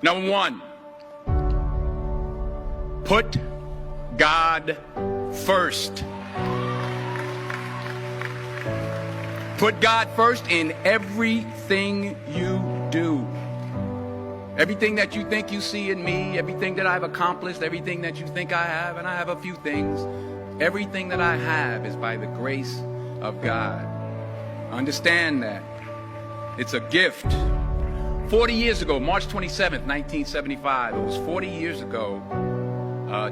Number one, put God first. Put God first in everything you do. Everything that you think you see in me, everything that I've accomplished, everything that you think I have, and I have a few things, everything that I have is by the grace of God. Understand that. It's a gift. 40 years ago, March 27th, 1975, it was 40 years ago,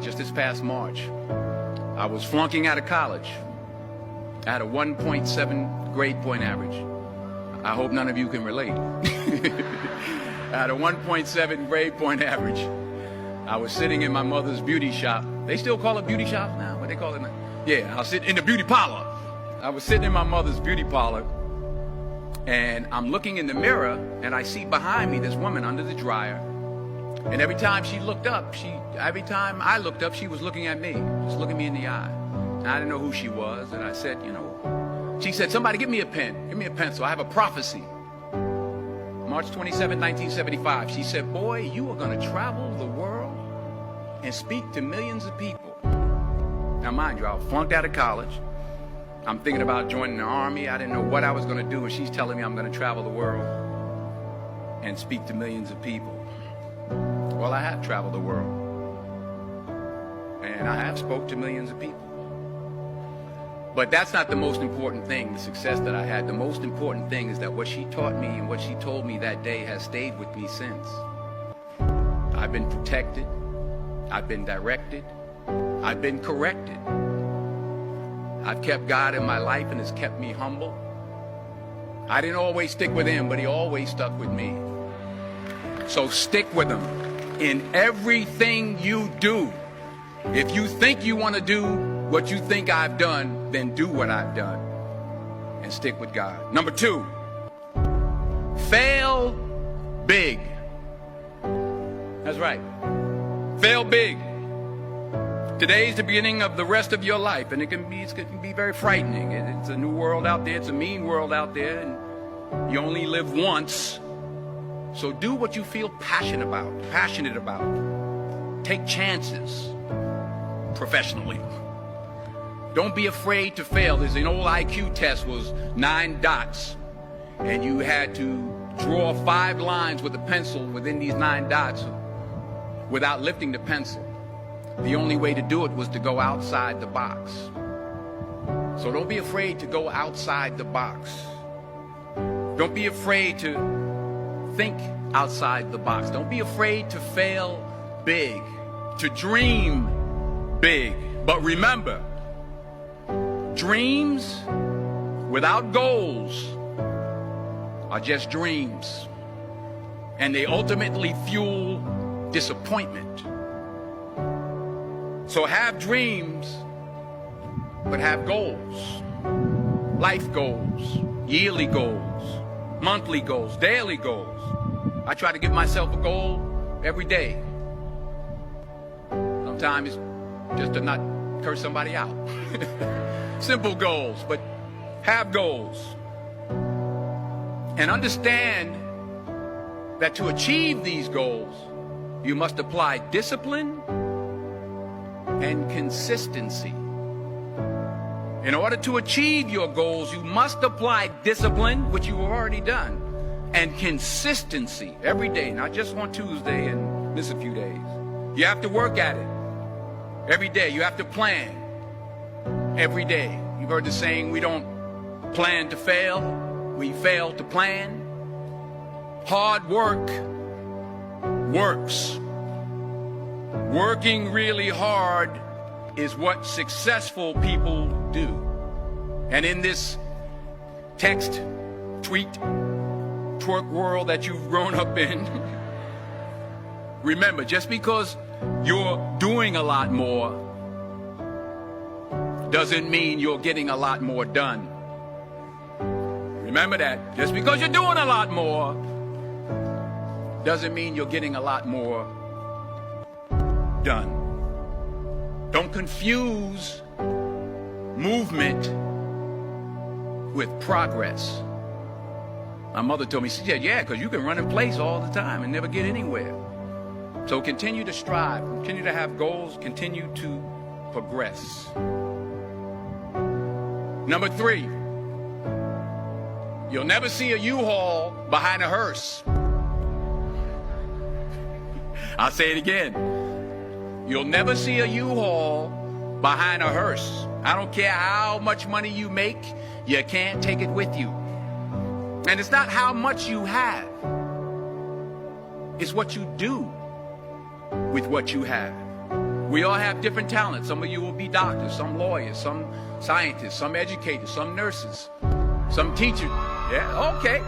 just this past March, I was flunking out of college. I had a 1.7 grade point average. I hope none of you can relate. I had a 1.7 grade point average. I was sitting in my mother's beauty shop. They still call it beauty shop now? What they call it now? Yeah, I was sitting in the beauty parlor. I was sitting in my mother's beauty parlor, and I'm looking in the mirror, and I see behind me this woman under the dryer. And every time she looked up, every time I looked up, she was looking at me, just looking me in the eye. And I didn't know who she was, and I said, she said, somebody give me a pen, give me a pencil, I have a prophecy. March 27, 1975, she said, boy, you are going to travel the world and speak to millions of people. Now, mind you, I flunked out of college. I'm thinking about joining the army. I didn't know what I was going to do, and she's telling me I'm going to travel the world and speak to millions of people. Well, I have traveled the world, and I have spoke to millions of people. But that's not the most important thing, the success that I had. The most important thing is that what she taught me and what she told me that day has stayed with me since. I've been protected. I've been directed. I've been corrected. I've kept God in my life, and it's kept me humble. I didn't always stick with him, but he always stuck with me. So stick with him in everything you do. If you think you want to do what you think I've done, then do what I've done and stick with God. Number two, fail big. That's right. Fail big. Today's the beginning of the rest of your life, and it can be very frightening. It's a new world out there. It's a mean world out there, and you only live once. So do what you feel passionate about. Take chances professionally. Don't be afraid to fail. There's an old IQ test, was 9 dots, and you had to draw 5 lines with a pencil within these 9 dots without lifting the pencil. The only way to do it was to go outside the box. So don't be afraid to go outside the box. Don't be afraid to think outside the box. Don't be afraid to fail big, to dream big. But remember, dreams without goals are just dreams, and they ultimately fuel disappointment. So have dreams, but have goals. Life goals, yearly goals, monthly goals, daily goals. I try to give myself a goal every day. Sometimes it's just to not curse somebody out. Simple goals, but have goals. And understand that to achieve these goals, you must apply discipline and consistency. In order to achieve your goals, you must apply discipline, which you've already done, and consistency every day, not just on Tuesday and miss a few days. You have to work at it every day. You have to plan every day. You've heard the saying, we don't plan to fail, we fail to plan. Hard work works. Working really hard is what successful people do. And in this text, tweet, twerk world that you've grown up in, remember, just because you're doing a lot more doesn't mean you're getting a lot more done. Remember that. Just because you're doing a lot more doesn't mean you're getting a lot more done. Don't confuse movement with progress. My mother told me, she said, yeah, because you can run in place all the time and never get anywhere. So continue to strive, continue to have goals, continue to progress. Number 3, you'll never see a U-Haul behind a hearse. I'll say it again. You'll never see a U-Haul behind a hearse. I don't care how much money you make, you can't take it with you. And it's not how much you have. It's what you do with what you have. We all have different talents. Some of you will be doctors, some lawyers, some scientists, some educators, some nurses, some teachers. Yeah, okay.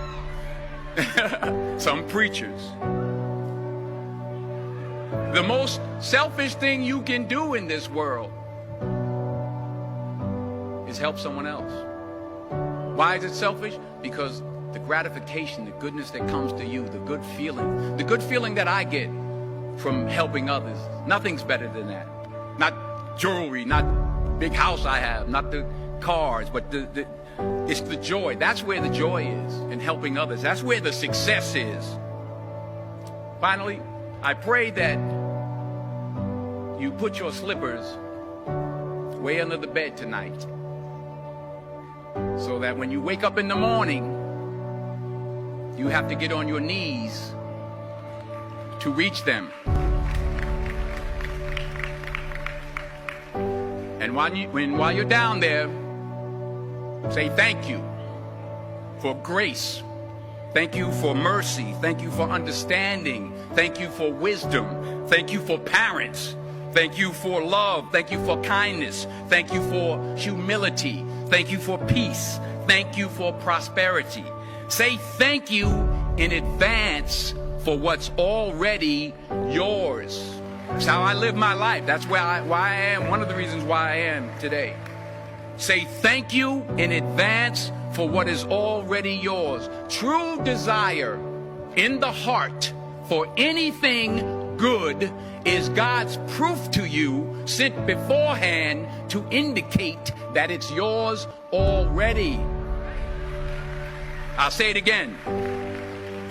Some preachers. The most selfish thing you can do in this world is help someone else. Why is it selfish? Because the gratification, the goodness that comes to you, the good feeling that I get from helping others, nothing's better than that. Not jewelry, not big house I have, not the cars, but it's the joy. That's where the joy is, in helping others. That's where the success is. Finally, I pray that you put your slippers way under the bed tonight, so that when you wake up in the morning, you have to get on your knees to reach them. And while you're down there, say thank you for grace. Thank you for mercy. Thank you for understanding. Thank you for wisdom. Thank you for parents. Thank you for love. Thank you for kindness. Thank you for humility. Thank you for peace. Thank you for prosperity. Say thank you in advance for what's already yours. That's how I live my life. That's why I am. One of the reasons why I am today. Say thank you in advance for what is already yours. True desire in the heart for anything good is God's proof to you, sent beforehand to indicate that it's yours already. I'll say it again.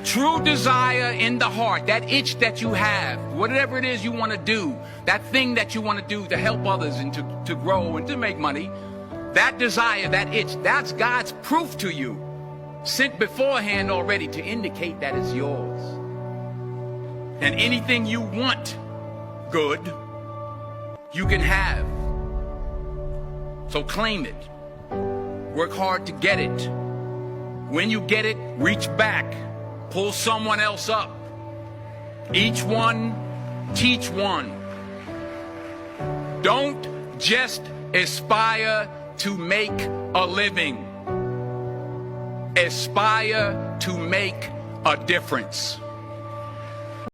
True desire in the heart, that itch that you have, whatever it is you want to do, that thing that you want to do to help others and to grow and to make money, that desire, that itch, that's God's proof to you, sent beforehand already to indicate that it's yours. And anything you want good, you can have. So claim it. Work hard to get it. When you get it, reach back. Pull someone else up. Each one, teach one. Don't just aspire to make a living. Aspire to make a difference.